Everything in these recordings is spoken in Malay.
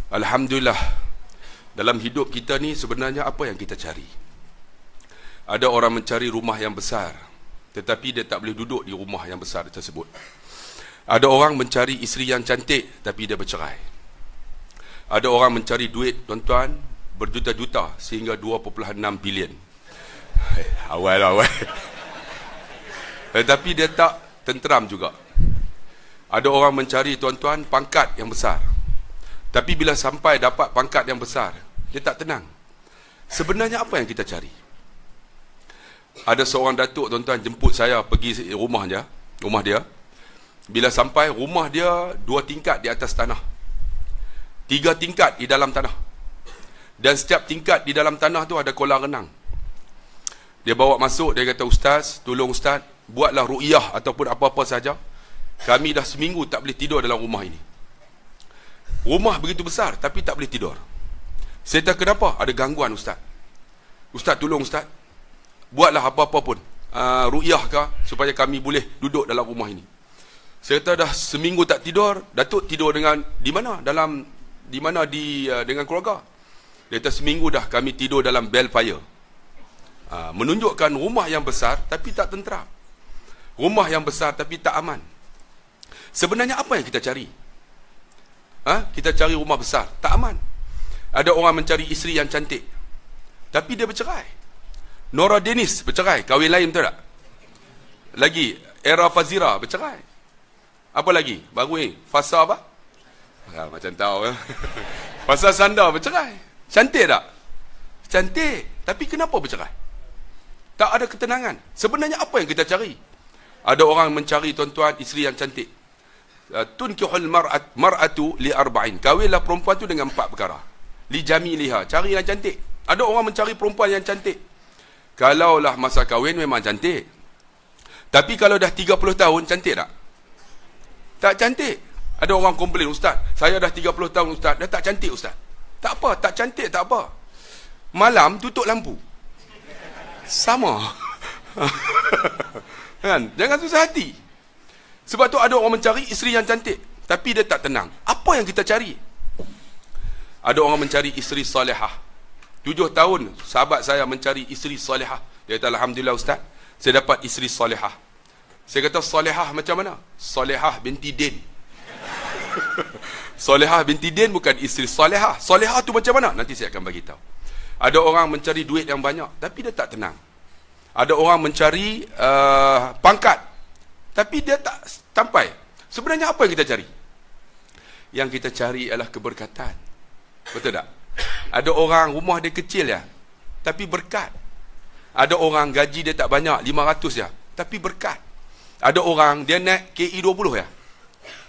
Alhamdulillah, dalam hidup kita ni sebenarnya apa yang kita cari? Ada orang mencari rumah yang besar, tetapi dia tak boleh duduk di rumah yang besar tersebut. Ada orang mencari isteri yang cantik, tapi dia bercerai. Ada orang mencari duit, tuan-tuan, berjuta-juta sehingga 2.6 bilion. Awal. Tetapi dia tak tenteram juga. Ada orang mencari, tuan-tuan, pangkat yang besar, tapi bila sampai dapat pangkat yang besar, dia tak tenang. Sebenarnya apa yang kita cari? Ada seorang datuk, tuan-tuan, jemput saya pergi rumah dia. Bila sampai, rumah dia 2 tingkat di atas tanah, 3 tingkat di dalam tanah. Dan setiap tingkat di dalam tanah tu ada kolam renang. Dia bawa masuk, dia kata, "Ustaz, tolong Ustaz, buatlah ru'yah ataupun apa-apa saja. Kami dah seminggu tak boleh tidur dalam rumah ini." Rumah begitu besar, tapi tak boleh tidur. Saya kata, "Kenapa? Ada gangguan Ustaz." "Ustaz, tolong Ustaz, buatlah apa-apa pun, ru'yah ke, supaya kami boleh duduk dalam rumah ini." Saya kata, "Dah seminggu tak tidur, Datuk tidur dengan di mana? Dengan keluarga?" Dia kata, "Seminggu dah kami tidur dalam Belfire." Menunjukkan rumah yang besar tapi tak tenteram. Rumah yang besar tapi tak aman. Sebenarnya apa yang kita cari? Kita cari rumah besar, tak aman. Ada orang mencari isteri yang cantik, tapi dia bercerai. Nora Dennis bercerai, kahwin lain, betul tak? Lagi Era Fazira bercerai. Apa lagi? Baru ni Fasa apa? Macam tahu. Fasa Sanda bercerai. Cantik tak? Cantik, tapi kenapa bercerai? Tak ada ketenangan. Sebenarnya apa yang kita cari? Ada orang mencari, tuan-tuan, isteri yang cantik. Tunkihul mar'atu li arba'in. Kahwinlah perempuan tu dengan 4 perkara. Li jamiliha, cari yang cantik. Ada orang mencari perempuan yang cantik. Kalaulah masa kahwin memang cantik, tapi kalau dah 30 tahun, cantik tak? Tak cantik. Ada orang komplain, "Ustaz, saya dah 30 tahun Ustaz, dah tak cantik Ustaz." Tak apa, tak cantik tak apa. Malam tutup lampu, sama. Kan? Jangan susah hati. Sebab tu ada orang mencari isteri yang cantik, tapi dia tak tenang. Apa yang kita cari? Ada orang mencari isteri salihah. 7 tahun sahabat saya mencari isteri salihah. Dia kata, "Alhamdulillah Ustaz, saya dapat isteri salihah." Saya kata, "Salihah macam mana?" "Salihah binti Din." Salihah binti Din bukan isteri salihah. Salihah tu macam mana? Nanti saya akan bagi tahu. Ada orang mencari duit yang banyak, tapi dia tak tenang. Ada orang mencari pangkat, tapi dia tak sampai. Sebenarnya apa yang kita cari? Yang kita cari adalah keberkatan. Betul tak? Ada orang rumah dia kecil ya, tapi berkat. Ada orang gaji dia tak banyak, 500 ya, tapi berkat. Ada orang dia naik KE20 ya,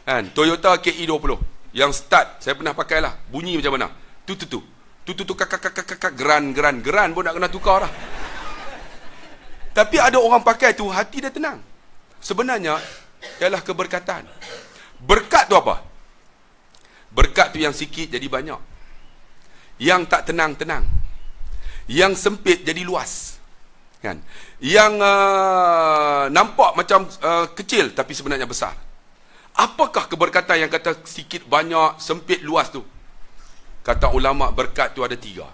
kan? Toyota KE20 yang start, saya pernah pakai lah, bunyi macam mana? Tu kakak geran pun nak kena tukar lah. Tapi ada orang pakai tu, hati dia tenang. Sebenarnya ialah keberkatan. Berkat tu apa? Berkat tu yang sikit jadi banyak, yang tak tenang. Yang sempit jadi luas, kan? Yang nampak macam kecil tapi sebenarnya besar. Apakah keberkatan yang kata sikit banyak, sempit luas tu? Kata ulama, berkat tu ada 3.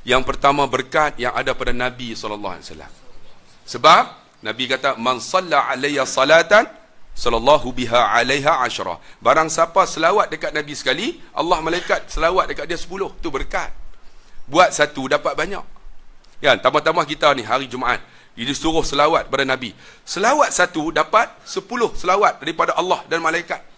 Yang pertama, berkat yang ada pada Nabi SAW. Sebab Nabi kata, "Man salla alayya salatan sallallahu biha alaiha 10." Barang siapa selawat dekat Nabi sekali, Allah malaikat selawat dekat dia 10. Tu berkat. Buat satu dapat banyak. Kan, tambah-tambah kita ni hari Jumaat, dia suruh selawat pada Nabi. Selawat satu dapat 10 selawat daripada Allah dan malaikat.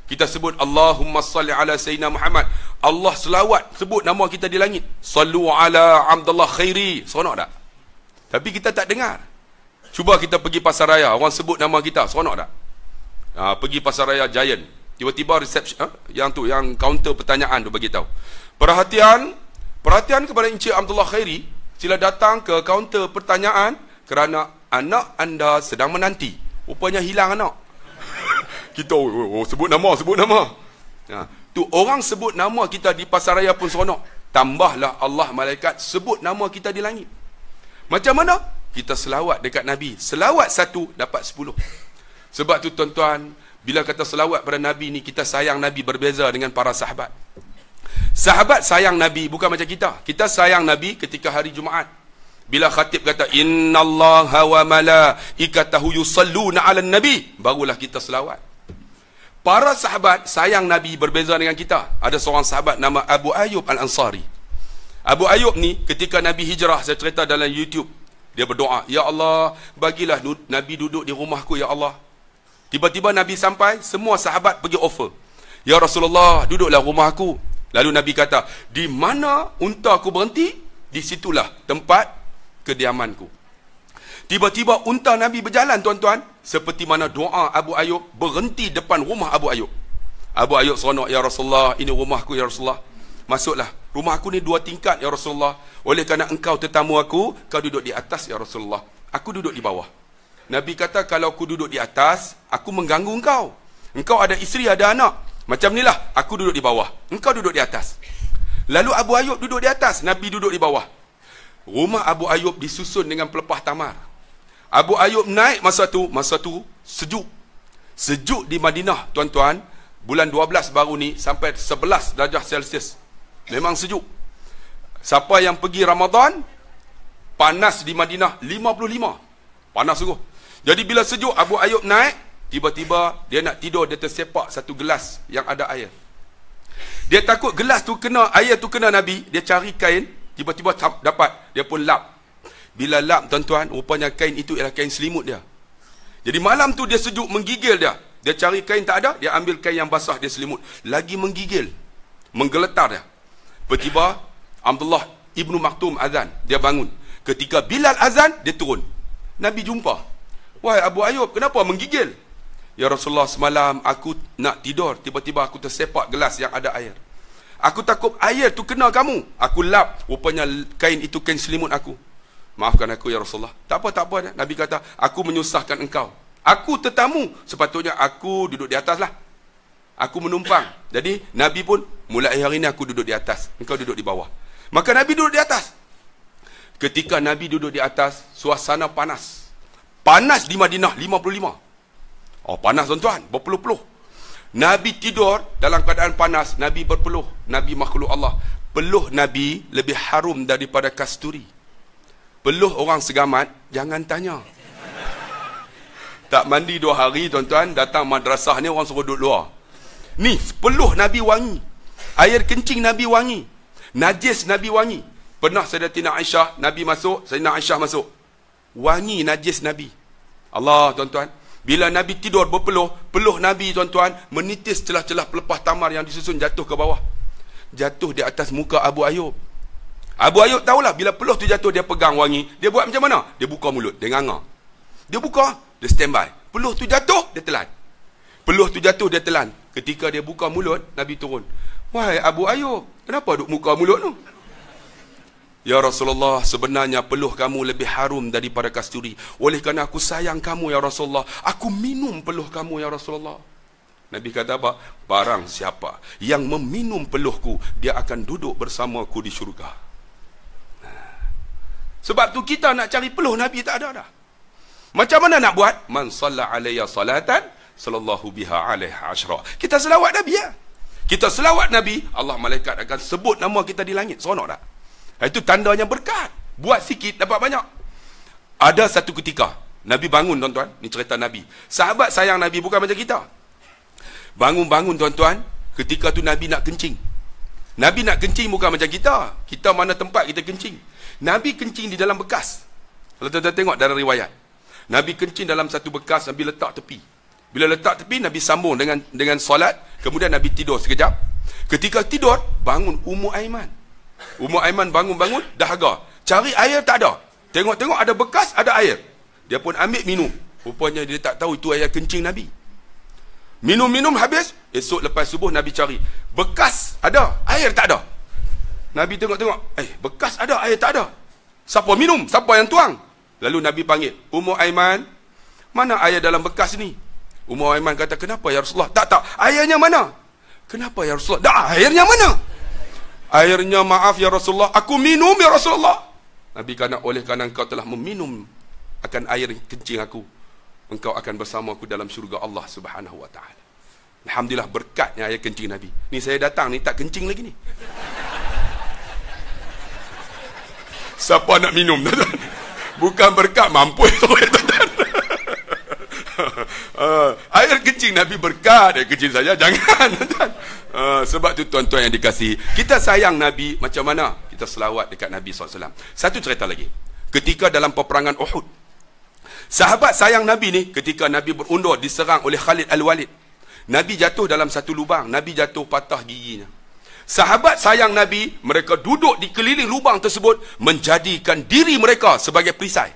Kita sebut Allahumma salli ala Sayyidina Muhammad. Allah selawat, sebut nama kita di langit. Sallu ala Abdullah Khairi. Seronok tak? Tapi kita tak dengar. Cuba kita pergi pasar raya, orang sebut nama kita, seronok tak? Pergi pasar raya Giant, tiba-tiba reception, yang kaunter pertanyaan tu bagi tahu, perhatian kepada Encik Abdullah Khairi, sila datang ke kaunter pertanyaan kerana anak anda sedang menanti. Rupanya hilang anak. Kita sebut nama. Tu orang sebut nama kita di pasar raya pun seronok. Tambahlah Allah malaikat sebut nama kita di langit. Macam mana? Kita selawat dekat Nabi. Selawat satu dapat 10. Sebab tu tuan-tuan, bila kata selawat pada Nabi ni, kita sayang Nabi berbeza dengan para sahabat. Sahabat sayang Nabi, bukan macam kita. Kita sayang Nabi ketika hari Jumaat. Bila khatib kata, innallaha wa malaikatahu yusalluna 'alan nabi, barulah kita selawat. Para sahabat sayang Nabi berbeza dengan kita. Ada seorang sahabat nama Abu Ayyub Al-Ansari. Abu Ayyub ni ketika Nabi hijrah, saya cerita dalam YouTube, dia berdoa, ya Allah, bagilah Nabi duduk di rumahku, ya Allah. Tiba-tiba Nabi sampai, semua sahabat pergi offer, ya Rasulullah, duduklah rumah aku. Lalu Nabi kata, di mana unta aku berhenti, di situlah tempat kediamanku. Tiba-tiba unta Nabi berjalan, tuan-tuan, seperti mana doa Abu Ayyub, berhenti depan rumah Abu Ayyub. Abu Ayyub seronok, ya Rasulullah, ini rumahku, ya Rasulullah. Masuklah, rumah aku ni 2 tingkat, ya Rasulullah. Oleh kerana engkau tetamu aku, kau duduk di atas, ya Rasulullah. Aku duduk di bawah. Nabi kata, kalau aku duduk di atas, aku mengganggu engkau. Engkau ada isteri, ada anak. Macam inilah, aku duduk di bawah, engkau duduk di atas. Lalu Abu Ayyub duduk di atas, Nabi duduk di bawah. Rumah Abu Ayyub disusun dengan pelepah tamar. Abu Ayyub naik masa tu sejuk. Sejuk di Madinah, tuan-tuan. Bulan 12 baru ni, sampai 11 darjah Celsius. Memang sejuk. Siapa yang pergi Ramadan, panas di Madinah 55. Panas sungguh. Jadi bila sejuk, Abu Ayyub naik, tiba-tiba dia nak tidur, dia tersepak satu gelas yang ada air. Dia takut gelas tu kena, air tu kena Nabi, dia cari kain, tiba-tiba dapat, dia pun lap. Bila lap, tuan-tuan, rupanya kain itu ialah kain selimut dia. Jadi malam tu dia sejuk, menggigil dia. Dia cari kain tak ada, dia ambil kain yang basah, dia selimut. Lagi menggigil, menggeletar dia. Tiba-tiba Abdullah Ibnu Maktum azan, dia bangun. Ketika Bilal azan, dia turun. Nabi jumpa. Wahai Abu Ayyub, kenapa menggigil? Ya Rasulullah, semalam aku nak tidur, tiba-tiba aku tersepak gelas yang ada air. Aku takut air tu kena kamu. Aku lap, rupanya kain itu kain selimut aku. Maafkan aku ya Rasulullah. Tak apa. Nabi kata, aku menyusahkan engkau. Aku tetamu, sepatutnya aku duduk di atas lah. Aku menumpang. Jadi Nabi pun, mulai hari ini aku duduk di atas, engkau duduk di bawah. Maka Nabi duduk di atas. Ketika Nabi duduk di atas, suasana panas. Panas di Madinah 55. Oh, panas tuan-tuan, berpeluh-peluh. Nabi tidur dalam keadaan panas, Nabi berpeluh. Nabi makhluk Allah. Peluh Nabi lebih harum daripada kasturi. Peluh orang segamat, jangan tanya. Tak mandi 2 hari, tuan-tuan, datang madrasah ni orang suruh duduk luar. Ni, peluh Nabi wangi. Air kencing Nabi wangi. Najis Nabi wangi. Pernah Sayyidatina Aisyah, Nabi masuk, Sayyidatina Aisyah masuk. Wangi najis Nabi. Allah, tuan-tuan. Bila Nabi tidur berpeluh, peluh Nabi, tuan-tuan, menitis celah-celah pelepah tamar yang disusun jatuh ke bawah. Jatuh di atas muka Abu Ayyub. Abu Ayyub tahulah, bila peluh tu jatuh, dia pegang wangi. Dia buat macam mana? Dia buka mulut, dia nganga. Dia buka, dia standby. Peluh tu jatuh, dia telan. Peluh tu jatuh, dia telan. Ketika dia buka mulut, Nabi turun. Wahai Abu Ayyub, kenapa duk buka mulut tu? Ya Rasulullah, sebenarnya peluh kamu lebih harum daripada kasturi. Oleh kerana aku sayang kamu, ya Rasulullah, aku minum peluh kamu, ya Rasulullah. Nabi kata apa? Barang siapa yang meminum peluhku, dia akan duduk bersamaku di syurga. Sebab tu kita nak cari peluh Nabi tak ada dah. Macam mana nak buat? Man salla alayya salatan, sallallahu biha alaihi asyra. Kita selawat Nabi ya. Kita selawat Nabi, Allah malaikat akan sebut nama kita di langit. Seronok tak? Itu tandanya berkat. Buat sikit dapat banyak. Ada satu ketika Nabi bangun, tuan-tuan. Ni cerita Nabi. Sahabat sayang Nabi, bukan macam kita. Bangun-bangun, tuan-tuan. Ketika tu Nabi nak kencing. Nabi nak kencing bukan macam kita. Kita mana tempat kita kencing. Nabi kencing di dalam bekas. Kalau tuan-tuan tengok dalam riwayat, Nabi kencing dalam satu bekas, Nabi letak tepi. Bila letak tepi, Nabi sambung dengan solat. Kemudian Nabi tidur sekejap. Ketika tidur, bangun Ummu Aiman. Ummu Aiman bangun-bangun, dahaga. Cari air tak ada. Tengok-tengok ada bekas, ada air. Dia pun ambil minum. Rupanya dia tak tahu itu air kencing Nabi. Minum-minum habis. Esok lepas subuh Nabi cari. Bekas ada, air tak ada. Nabi tengok-tengok. Bekas ada, air tak ada. Siapa minum? Siapa yang tuang? Lalu Nabi panggil, Ummu Aiman, mana air dalam bekas ni? Ummu Aiman kata, kenapa ya Rasulullah? Tak, airnya mana? Kenapa ya Rasulullah? Tak, airnya mana? Airnya maaf ya Rasulullah, aku minum ya Rasulullah. Nabi kata, oleh kerana engkau telah meminum akan air kencing aku, engkau akan bersama aku dalam syurga Allah Subhanahu wa ta'ala. Alhamdulillah berkatnya air kencing Nabi. Ni saya datang ni tak kencing lagi ni. Siapa nak minum, tuan-tuan? Bukan berkat, mampus tuan-tuan. Air kencing Nabi berkat, air kencing saja jangan, tuan-tuan. Sebab tu tuan-tuan yang dikasihi, kita sayang Nabi macam mana? Kita selawat dekat Nabi SAW. Satu cerita lagi. Ketika dalam peperangan Uhud, sahabat sayang Nabi ni, ketika Nabi berundur diserang oleh Khalid Al-Walid, Nabi jatuh dalam satu lubang, Nabi jatuh patah giginya. Sahabat sayang Nabi, mereka duduk di keliling lubang tersebut, menjadikan diri mereka sebagai perisai.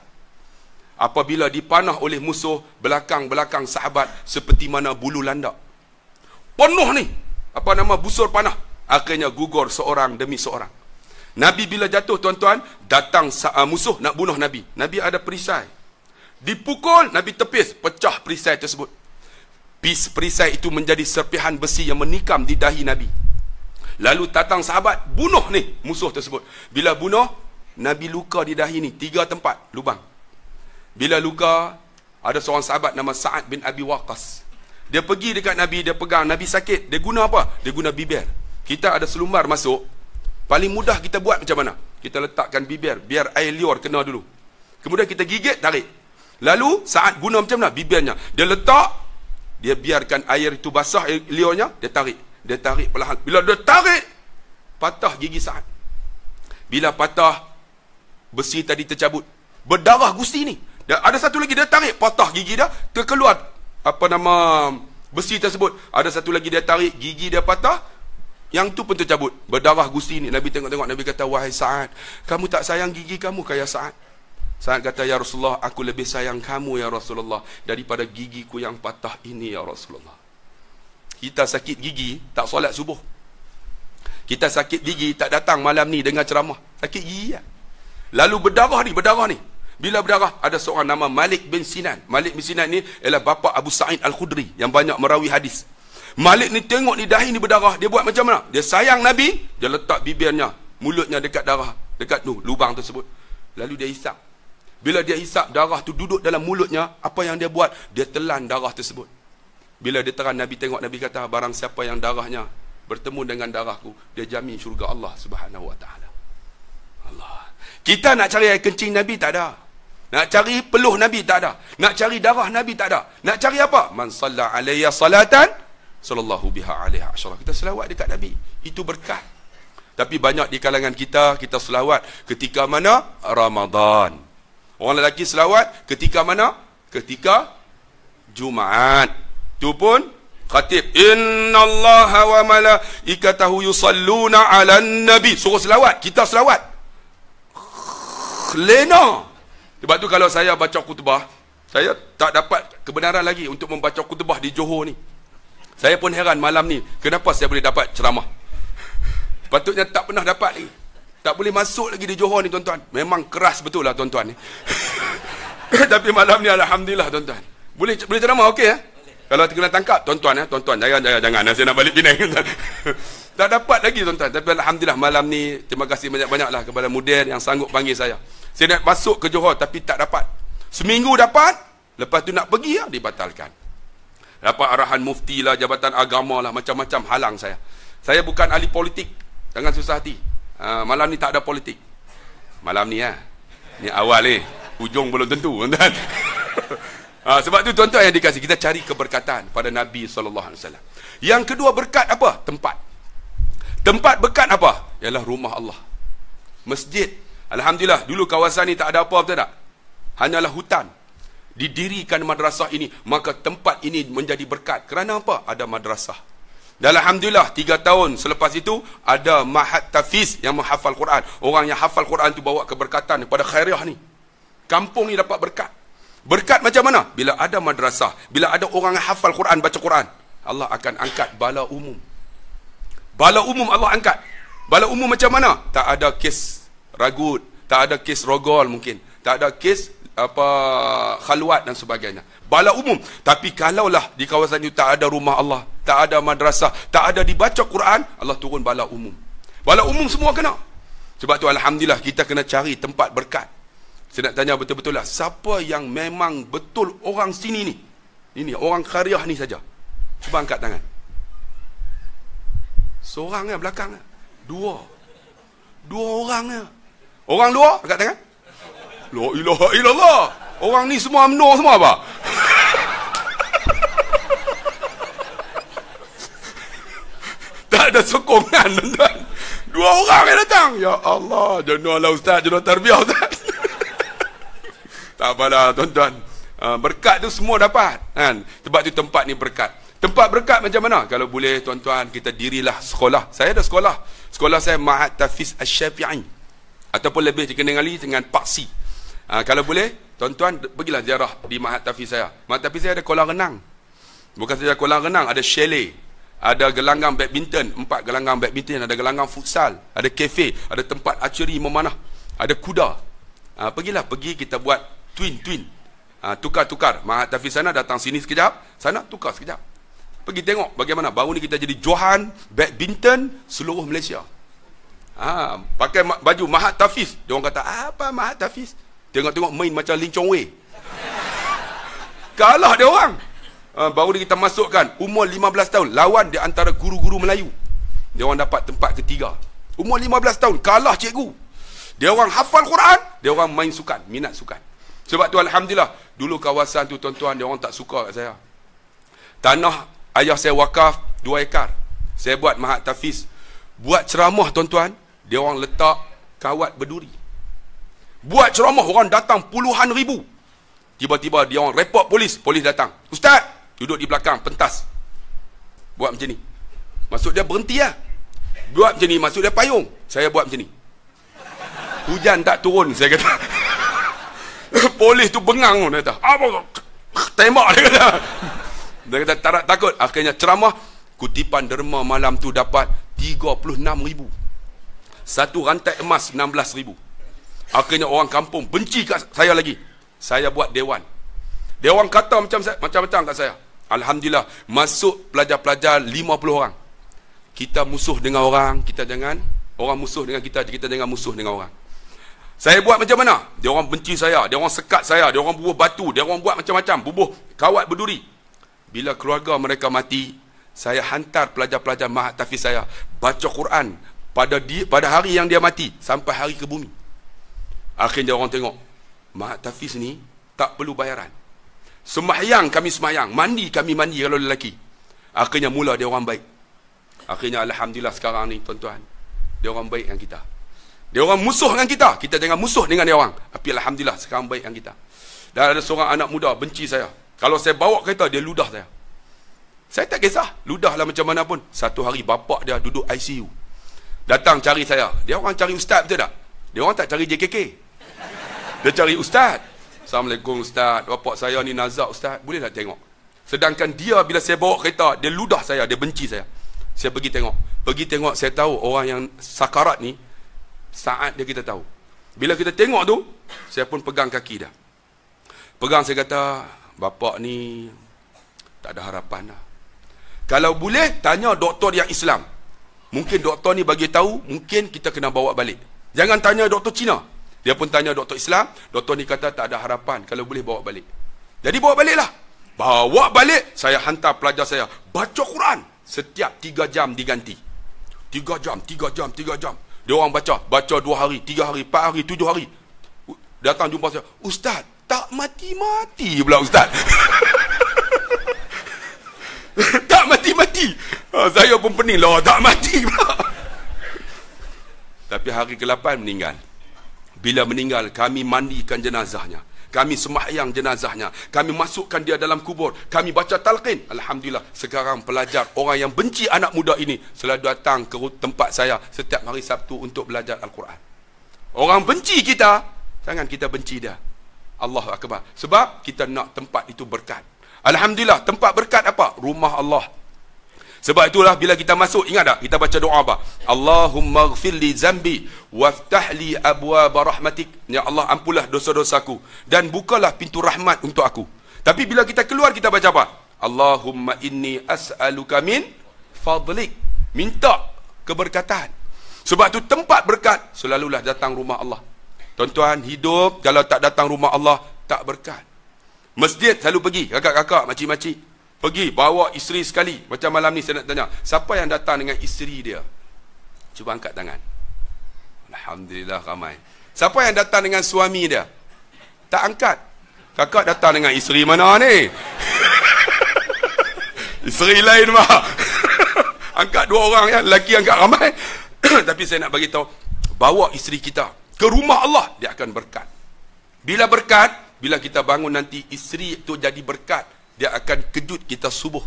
Apabila dipanah oleh musuh, belakang-belakang sahabat seperti mana bulu landak. Penuh ni, busur panah. Akhirnya gugur seorang demi seorang. Nabi bila jatuh, tuan-tuan, datang musuh nak bunuh Nabi. Nabi ada perisai. Dipukul, Nabi tepis, pecah perisai tersebut. Perisai itu menjadi serpihan besi yang menikam di dahi Nabi. Lalu datang sahabat, bunuh ni musuh tersebut. Bila bunuh, Nabi luka di dahi ni, 3 tempat lubang. Bila luka, ada seorang sahabat nama Sa'ad bin Abi Waqqas. Dia pergi dekat Nabi, dia pegang, Nabi sakit. Dia guna apa? Dia guna bibir. Kita ada selumbar masuk, paling mudah kita buat macam mana? Kita letakkan bibir, biar air liur kena dulu. Kemudian kita gigit, tarik. Lalu Sa'ad guna macam mana? Bibirnya. Dia letak, dia biarkan air itu basah, air liurnya, dia tarik. Dia tarik perlahan. Bila dia tarik, patah gigi Sa'ad. Bila patah, besi tadi tercabut. Berdarah gusti ni. Dan ada satu lagi, dia tarik, patah gigi dia, terkeluar besi tersebut. Ada satu lagi dia tarik, gigi dia patah, yang tu pun tercabut. Berdarah gusti ni. Nabi tengok-tengok, Nabi kata, wahai Sa'ad, kamu tak sayang gigi kamu ke ya Sa'ad? Sa'ad kata, ya Rasulullah, aku lebih sayang kamu ya Rasulullah daripada gigiku yang patah ini ya Rasulullah. Kita sakit gigi, tak solat subuh. Kita sakit gigi, tak datang malam ni dengar ceramah. Sakit gigi ya. Lalu berdarah ni. Bila berdarah, ada seorang nama Malik bin Sinan. Malik bin Sinan ni ialah bapa Abu Sa'id Al-Khudri yang banyak merawi hadis. Malik ni tengok ni dahi ni berdarah, dia buat macam mana? Dia sayang Nabi, dia letak bibirnya, mulutnya dekat darah, dekat tu lubang tersebut. Lalu dia hisap. Bila dia hisap, darah tu duduk dalam mulutnya, apa yang dia buat? Dia telan darah tersebut. Bila dia telan, Nabi tengok, Nabi kata, barang siapa yang darahnya bertemu dengan darahku, dia jamin syurga Allah Subhanahu wa taala. Allah. Kita nak cari air kencing Nabi tak ada. Nak cari peluh Nabi tak ada. Nak cari darah Nabi tak ada. Nak cari apa? Man salla alayya salatan sallallahu biha alaiha asyara. Kita selawat dekat Nabi. Itu berkat. Tapi banyak di kalangan kita selawat ketika mana? Ramadan. Orang lelaki selawat ketika mana? Ketika Jumaat. Itu pun khatib, innallaha wa malaikatahu yusalluna 'alan nabi. Suruh selawat, kita selawat. Lena. Sebab tu kalau saya baca khutbah, saya tak dapat kebenaran lagi untuk membaca khutbah di Johor ni. Saya pun heran malam ni, kenapa saya boleh dapat ceramah? Patutnya tak pernah dapat lagi. Tak boleh masuk lagi di Johor ni, tuan-tuan. Memang keras betul lah tuan-tuan ni. Tapi malam ni alhamdulillah tuan-tuan. Boleh ceramah okey ya? Kalau kena tangkap, tuan-tuan ya, tuan-tuan jangan saya nak balik Penang. Tak dapat lagi tuan-tuan. Tapi alhamdulillah malam ni terima kasih banyak-banyaklah kepada Mudir yang sanggup panggil saya. Saya nak masuk ke Johor tapi tak dapat. Seminggu dapat, lepas tu nak pergi ya, dibatalkan. Dapat arahan mufti lah, jabatan agama lah, macam-macam halang saya. Saya bukan ahli politik. Jangan susah hati. Malam ni tak ada politik. Malam ni ya. Ni awal ni. Ujung belum tentu tuan-tuan. Sebab tu tuan-tuan yang dikasih, kita cari keberkatan pada Nabi SAW. Yang kedua berkat apa? Tempat. Tempat berkat apa? Ialah rumah Allah. Masjid. Alhamdulillah, dulu kawasan ni tak ada apa, betul tak? Hanyalah hutan. Didirikan madrasah ini, maka tempat ini menjadi berkat. Kerana apa? Ada madrasah. Dan alhamdulillah, 3 tahun selepas itu, ada Mahat Tafiz yang menghafal Quran. Orang yang hafal Quran tu bawa keberkatan kepada Khairiah ni. Kampung ni dapat berkat. Berkat macam mana? Bila ada madrasah, bila ada orang yang hafal Quran, baca Quran, Allah akan angkat bala umum. Bala umum Allah angkat. Bala umum macam mana? Tak ada kes ragut, tak ada kes rogol mungkin, tak ada kes khalwat dan sebagainya. Bala umum. Tapi kalaulah di kawasan itu tak ada rumah Allah, tak ada madrasah, tak ada dibaca Quran, Allah turun bala umum. Bala umum semua kena. Sebab tu alhamdulillah kita kena cari tempat berkat. Saya nak tanya betul-betul lah, siapa yang memang betul orang sini ni? Ini orang Khairiah ni saja. Cuba angkat tangan. Seorang belakang. Dua orang. Orang luar angkat tangan. La ilaha illallah. Orang ni semua UMNO semua apa? Tak ada sokongan, tuan-tuan. 2 orang yang datang. Ya Allah, jenuh lah ustaz, jenuh tarbiyah ustaz. Tak apalah tuan-tuan. Berkat tu semua dapat kan? Sebab tu tempat ni berkat. Tempat berkat macam mana? Kalau boleh tuan-tuan, kita dirilah sekolah. Saya ada sekolah. Sekolah saya Ma'had Tahfiz Asy-Syafi'i, ataupun lebih dikenali dengan Paksi. Kalau boleh tuan-tuan, pergilah ziarah di Ma'had Tahfiz saya. Ma'had Tahfiz saya ada kolam renang. Bukan saja kolam renang, ada chalet, ada gelanggang badminton, 4 gelanggang badminton, ada gelanggang futsal, ada kafe, ada tempat archery memanah, ada kuda. Pergi kita buat twin. Tukar-tukar. Ma'had Tahfiz sana datang sini sekejap, sana tukar sekejap. Pergi tengok bagaimana baru ni kita jadi johan badminton seluruh Malaysia. Pakai baju Ma'had Tahfiz. Dia orang kata, apa Ma'had Tahfiz? Tengok-tengok main macam Ling Chong Wei. Kalah dia orang. Baru ni kita masukkan umur 15 tahun, lawan di antara guru-guru Melayu. Dia orang dapat tempat ketiga. Umur 15 tahun, kalah cikgu. Dia orang hafal Quran, dia orang main sukan, minat sukan. Sebab tu alhamdulillah, dulu kawasan tu tuan-tuan, dia orang tak suka kat saya. Tanah ayah saya wakaf 2 ekar. Saya buat Ma'had Tahfiz. Buat ceramah tuan-tuan, dia orang letak kawat berduri. Buat ceramah, orang datang puluhan ribu. Tiba-tiba dia orang report polis. Polis datang. Ustaz, duduk di belakang, pentas. Buat macam ni. Maksud dia berhenti lah. Buat macam ni, maksud dia payung. Saya buat macam ni. Hujan tak turun, saya kata. Polis tu bengang. Dia kata, apa? Tembak, dia kata. Dia kata, tak takut. Akhirnya ceramah, kutipan derma malam tu dapat 36,000. Satu rantai emas 16,000. Akhirnya orang kampung benci kat saya lagi. Saya buat dewan. Dia orang kata macam-macam kat saya. Alhamdulillah, masuk pelajar-pelajar 50 orang. Kita musuh dengan orang, kita jangan. Orang musuh dengan kita jangan musuh dengan orang. Saya buat macam mana? Dia orang benci saya, dia orang sekat saya, dia orang bubuh batu, dia orang buat macam-macam, bubuh kawat berduri. Bila keluarga mereka mati, saya hantar pelajar-pelajar Ma'had Tahfiz saya baca Quran pada hari yang dia mati sampai hari ke bumi. Akhirnya orang tengok, Ma'had Tahfiz ni tak perlu bayaran. Sembahyang kami sembahyang, mandi kami mandi kalau lelaki. Akhirnya mula dia orang baik. Akhirnya alhamdulillah sekarang ni tuan-tuan, dia orang baik dengan kita. Dia orang musuh dengan kita, kita jangan musuh dengan dia orang. Tapi alhamdulillah sekarang baik dengan kita. Dan ada seorang anak muda benci saya. Kalau saya bawa kereta, dia ludah saya. Saya tak kisah, ludahlah macam mana pun. Satu hari bapak dia duduk ICU, datang cari saya. Dia orang cari ustaz, betul tak? Dia orang tak cari JKK. Dia cari ustaz. Assalamualaikum ustaz, bapak saya ni nazak ustaz, boleh tak tengok? Sedangkan dia bila saya bawa kereta, dia ludah saya, dia benci saya. Saya pergi tengok, saya tahu orang yang sakarat ni, saat dia kita tahu. Bila kita tengok tu, saya pun pegang kaki dia. Pegang, saya kata, bapak ni tak ada harapan dah. Kalau boleh, tanya doktor yang Islam. Mungkin doktor ni bagi tahu, mungkin kita kena bawa balik. Jangan tanya doktor Cina. Dia pun tanya doktor Islam, doktor ni kata tak ada harapan, kalau boleh bawa balik. Jadi bawa baliklah. Bawa balik, saya hantar pelajar saya baca Quran. Setiap 3 jam diganti. 3 jam. Dia orang baca 2 hari, 3 hari, 4 hari, 7 hari. Datang jumpa saya, ustaz, tak mati-mati pula ustaz. Tak mati-mati. Saya pun pening lah, tak mati pula. Tapi hari ke-8 meninggal. Bila meninggal, kami mandikan jenazahnya, kami sembahyang jenazahnya, kami masukkan dia dalam kubur, kami baca talqin. Alhamdulillah, sekarang pelajar, orang yang benci anak muda ini, selalu datang ke tempat saya setiap hari Sabtu untuk belajar Al-Quran. Orang benci kita, jangan kita benci dia. Allahu Akbar. Sebab kita nak tempat itu berkat. Alhamdulillah, tempat berkat apa? Rumah Allah. Sebab itulah bila kita masuk, ingat tak? Kita baca doa apa? Allahumma ghfir li zambi waftah li abwaaba rahmatik. Ya Allah, ampunlah dosa-dosaku dan bukalah pintu rahmat untuk aku. Tapi bila kita keluar, kita baca apa? Allahumma inni as'aluka min fadlik. Minta keberkatan. Sebab tu tempat berkat selalulah datang rumah Allah. Tuan-tuan, hidup kalau tak datang rumah Allah, tak berkat. Masjid selalu pergi, kakak-kakak, makcik-makcik. Pergi, bawa isteri sekali. Macam malam ni saya nak tanya, siapa yang datang dengan isteri dia? Cuba angkat tangan. Alhamdulillah ramai. Siapa yang datang dengan suami dia? Tak angkat. Kakak datang dengan isteri mana ni? Isteri lain mah. Angkat 2 orang ya, lelaki angkat ramai. Tapi saya nak bagi tahu, bawa isteri kita ke rumah Allah, dia akan berkat. Bila berkat, bila kita bangun nanti isteri itu jadi berkat, dia akan kejut kita subuh.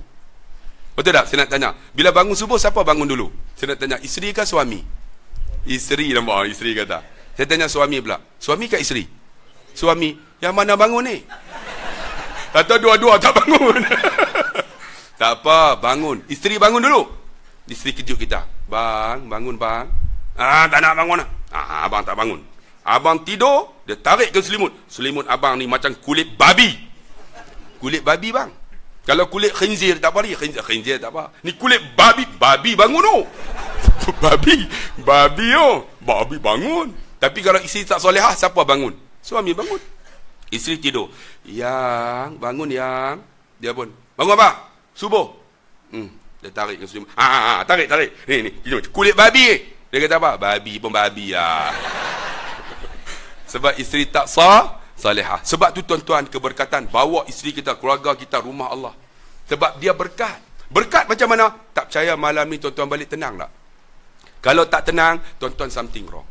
Betul tak? Saya nak tanya, bila bangun subuh siapa bangun dulu? Saya nak tanya, isteri ke suami? Isteri, nampak isteri kata. Saya tanya suami pula, suami ke isteri? Suami. Yang mana bangun ni? Atau dua-dua tak bangun? Tak apa, bangun. Isteri bangun dulu. Isteri kejut kita. Bang, bangun bang. Tak nak bangun lah. Abang tak bangun. Abang tidur, dia tarik ke selimut. Selimut abang ni macam kulit babi. Kulit babi bang. Kalau kulit khinzir tak apa ni. Khinzir tak apa. Ni kulit babi. Babi bangun oh. Babi oh. Babi bangun. Tapi kalau isteri tak solehah, siapa bangun? Suami bangun. Isteri tidur. Yang, bangun yang. Dia pun, bangun apa? Subuh. Dia tarik ke selimut. Tarik. Ni. Kulit babi. Dia kata apa? Babi pun babi lah. Sebab isteri tak salihah. Sebab tu tuan-tuan, keberkatan, bawa isteri kita, keluarga kita, rumah Allah. Sebab dia berkat. Berkat macam mana? Tak percaya malam ni tuan-tuan balik tenang tak? Kalau tak tenang, tuan-tuan something wrong.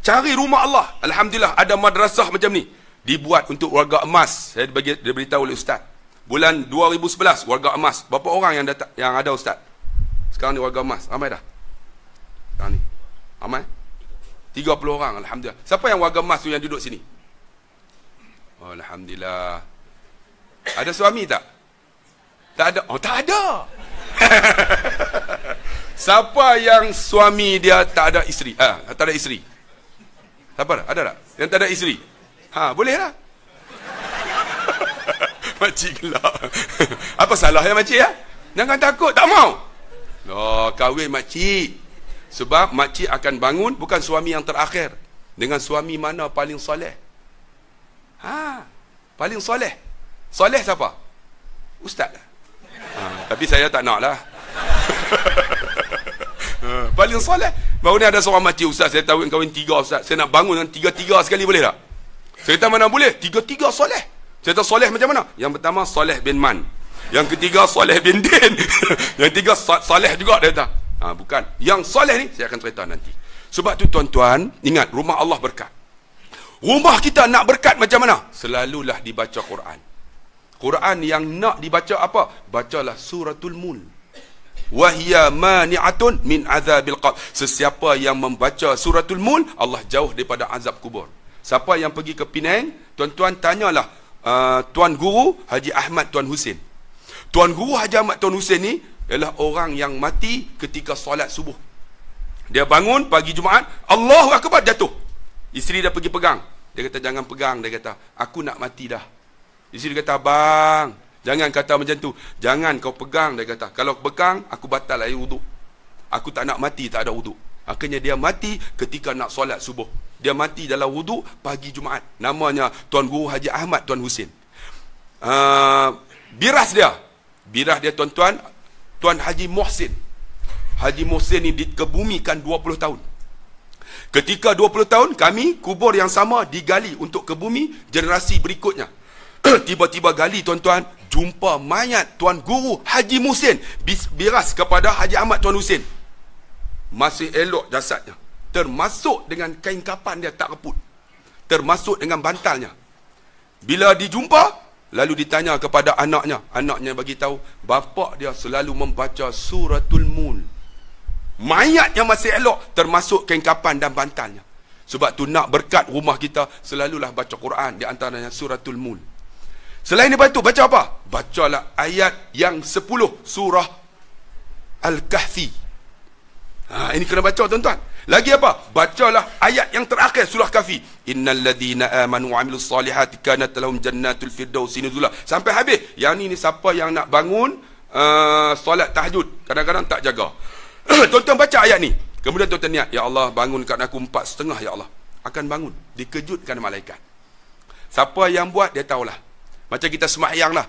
Cari rumah Allah. Alhamdulillah ada madrasah macam ni. Dibuat untuk warga emas. Saya diberitahu oleh ustaz. Bulan 2011 warga emas. Berapa orang yang ada ustaz? Sekarang ni warga emas. Ramai dah? Sekarang ni. Ramai? 30 orang, alhamdulillah. Siapa yang warga emas tu yang duduk sini? Oh, alhamdulillah. Ada suami tak? Tak ada. Oh, tak ada. Siapa yang suami dia tak ada isteri? Tak ada isteri. Siapa dah? Ada tak? Yang tak ada isteri? Boleh lah. Makcik gelak. Apa salahnya makcik ya? Jangan takut, tak mau. Oh, kahwin makcik. Sebab makcik akan bangun bukan suami yang terakhir, dengan suami mana paling soleh. Paling soleh. Soleh siapa? Ustaz lah. Tapi saya tak nak lah. Paling soleh. Baru ni ada seorang makcik, ustaz, saya tahu kahwin 3 ustaz. Saya nak bangun 3 sekali boleh tak? Saya kata mana boleh? 3 soleh. Saya kata soleh macam mana? Yang pertama soleh bin Man. Yang ketiga soleh bin Din. Yang tiga soleh juga dia kata. Bukan. Yang soleh ni saya akan cerita nanti. Sebab tu tuan-tuan, ingat, rumah Allah berkat. Rumah kita nak berkat macam mana? Selalulah dibaca Quran. Quran yang nak dibaca apa? Bacalah suratul Mulk. Wahia mani'atun min azabil qabr. Sesiapa yang membaca suratul Mulk, Allah jauh daripada azab kubur. Siapa yang pergi ke Penang, tuan-tuan tanyalah Tuan Guru Haji Ahmad Tuan Husin. Tuan Guru Haji Ahmad Tuan Husin ni ialah orang yang mati ketika solat subuh. Dia bangun pagi Jumaat, Allahu Akbar, jatuh. Isteri dia pergi pegang. Dia kata jangan pegang. Dia kata aku nak mati dah. Isteri dia kata bang, jangan kata macam tu. Jangan kau pegang. Dia kata kalau pegang aku batal air wuduk. Aku tak nak mati tak ada wuduk. Akhirnya dia mati ketika nak solat subuh. Dia mati dalam wuduk pagi Jumaat. Namanya Tuan Guru Haji Ahmad Tuan Husin. Biras dia tuan-tuan, Tuan Haji Muhsin. Haji Muhsin ni dikebumikan 20 tahun. Ketika 20 tahun, kami kubur yang sama digali untuk kebumi generasi berikutnya. Tiba-tiba gali tuan-tuan, jumpa mayat Tuan Guru Haji Muhsin. Biras kepada Haji Ahmad Tuan Husin. Masih elok jasadnya. Termasuk dengan kain kapan dia tak reput. Termasuk dengan bantalnya. Bila dijumpa, lalu ditanya kepada anaknya. Anaknya bagi tahu, bapa dia selalu membaca suratul Mulk. Mayat yang masih elok, termasuk kain kapan dan bantalnya. Sebab tu nak berkat rumah kita, selalulah baca Quran, di antaranya suratul Mulk. Selain daripada itu, baca apa? Bacalah ayat yang 10 surah Al-Kahfi. Ini kena baca tuan-tuan. Lagi apa? Bacalah ayat yang terakhir surah Kahfi. Innal ladzina amanu wa amilus solihati kanat lahum jannatul firdausi nuzula. Sampai habis. Yang ni siapa yang nak bangun solat tahajud, kadang-kadang tak jaga. Tuan-tuan baca ayat ni. Kemudian tuan-tuan niat, ya Allah bangunkan aku 4:30 ya Allah. Akan bangun. Dikejutkan malaikat. Siapa yang buat dia tahulah. Macam kita sembahyang lah.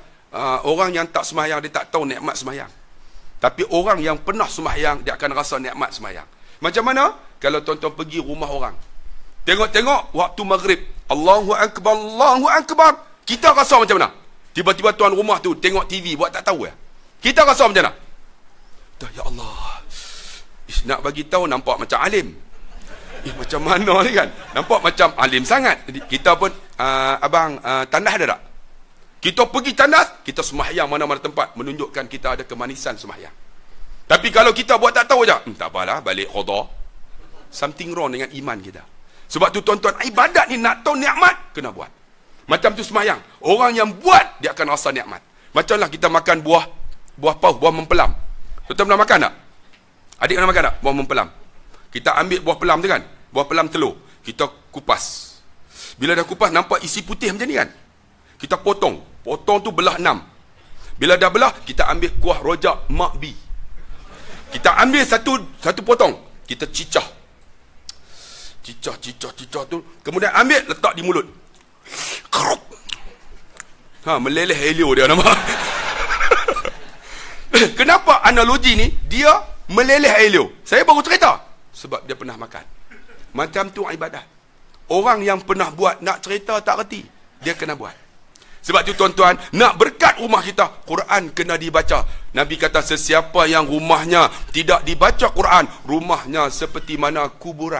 Orang yang tak sembahyang dia tak tahu nikmat sembahyang. Tapi orang yang pernah sembahyang dia akan rasa nikmat sembahyang. Macam mana? Kalau tuan-tuan pergi rumah orang, Tengok-tengok waktu maghrib, Allahu Akbar, Allahu Akbar. Kita rasa macam mana? Tiba-tiba tuan rumah tu tengok TV, buat tak tahu ya. Kita rasa macam mana? Ya Allah. Nak bagi tahu nampak macam alim. Macam mana ni kan? Nampak macam alim sangat. Jadi kita pun, abang, tandas ada tak? Kita pergi tandas, kita sembahyang mana-mana tempat, menunjukkan kita ada kemanisan sembahyang. Tapi kalau kita buat tak tahu je, tak apalah, balik qada. Something wrong dengan iman kita. Sebab tu tuan-tuan, ibadat ni nak tahu nikmat, kena buat. Macam tu sembahyang. Orang yang buat, dia akan rasa nikmat. Macamlah kita makan buah pauh, buah mempelam. Tuan-tuan pernah makan tak? Adik pernah makan tak? Buah mempelam. Kita ambil buah pelam tu kan? Buah pelam telur. Kita kupas. Bila dah kupas, nampak isi putih macam ni kan? Kita potong. Potong tu belah 6. Bila dah belah, kita ambil kuah rojak Mak B. Kita ambil satu potong. Kita cicah. Cicah tu. Kemudian ambil, letak di mulut. Meleleh helio dia nampak. Kenapa analogi ni dia meleleh helio? Saya baru cerita. Sebab dia pernah makan. Macam tu ibadah. Orang yang pernah buat, nak cerita tak reti, dia kena buat. Sebab tu tuan-tuan, nak berkat rumah kita, Quran kena dibaca. Nabi kata, sesiapa yang rumahnya tidak dibaca Quran, rumahnya seperti mana kubur.